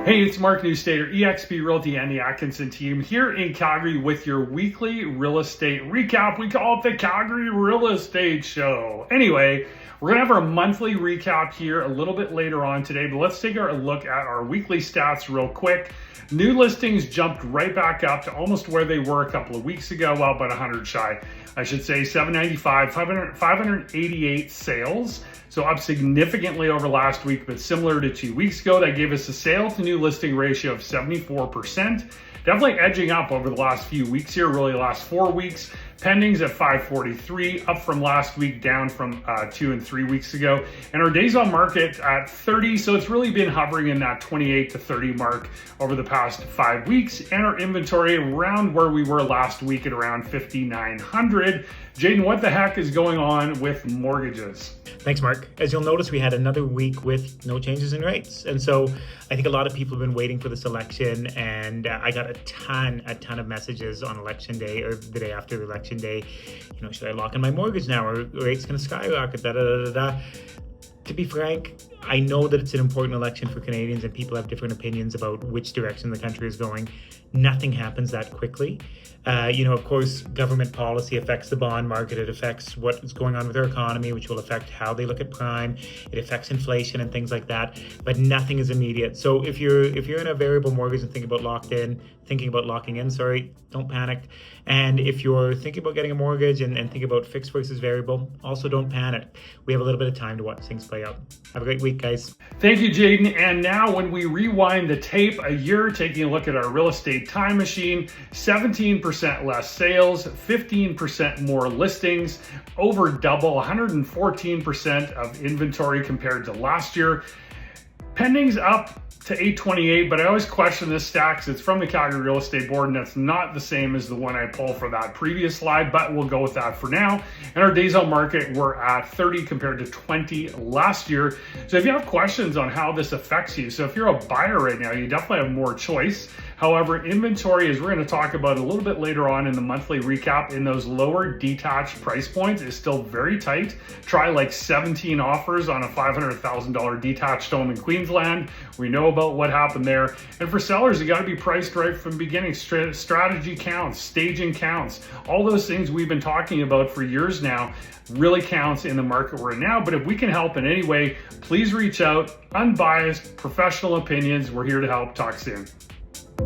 Hey, it's Mark Newstater, eXp Realty and the Atkinson team here in Calgary with your weekly real estate recap. We call it the Calgary Real Estate Show. Anyway, we're going to have our monthly recap here a little bit later on today, but let's take a look at our weekly stats real quick. New listings jumped right back up to almost where they were a couple of weeks ago, well, about 100 shy. I should say 795, 588 sales. So up significantly over last week, but similar to 2 weeks ago. That gave us a sale to new listing ratio of 74%. Definitely edging up over the last few weeks here, really the last 4 weeks. Pendings at 543, up from last week, down from 2 and 3 weeks ago. And our days on market at 30, so it's really been hovering in that 28 to 30 mark over the past 5 weeks. And our inventory around where we were last week at around 5,900. Jaden, what the heck is going on with mortgages? Thanks, Mark. As you'll notice, we had another week with no changes in rates. And so I think a lot of people have been waiting for this election, and I got a ton of messages on election day or the day after the election day. You know, should I lock in my mortgage now? Or rates going to skyrocket? To be frank, I know that it's an important election for Canadians and people have different opinions about which direction the country is going. Nothing happens that quickly. Of course, government policy affects the bond market. It affects what is going on with our economy, which will affect how they look at prime. It affects inflation and things like that, but nothing is immediate. So if you're in a variable mortgage and thinking about locking in, don't panic. And if you're thinking about getting a mortgage and thinking about fixed versus variable, also don't panic. We have a little bit of time to watch things play out. Have a great week, guys. Thank you, Jaden. And now when we rewind the tape a year, taking a look at our real estate time machine, 17% less sales, 15% more listings, over double, 114% of inventory compared to last year. Pendings up to 828, but I always question this stat because it's from the Calgary Real Estate Board, and that's not the same as the one I pulled for that previous slide, but we'll go with that for now. And our days on market were at 30 compared to 20 last year. So if you have questions on how this affects you, so if you're a buyer right now, you definitely have more choice. However, inventory, as we're going to talk about a little bit later on in the monthly recap, in those lower detached price points is still very tight. Try like 17 offers on a $500,000 detached home in Queensland. We know about what happened there. And for sellers, you got to be priced right from the beginning. Strategy counts, staging counts, all those things we've been talking about for years now really counts in the market we're in now. But if we can help in any way, please reach out. Unbiased, professional opinions. We're here to help. Talk soon.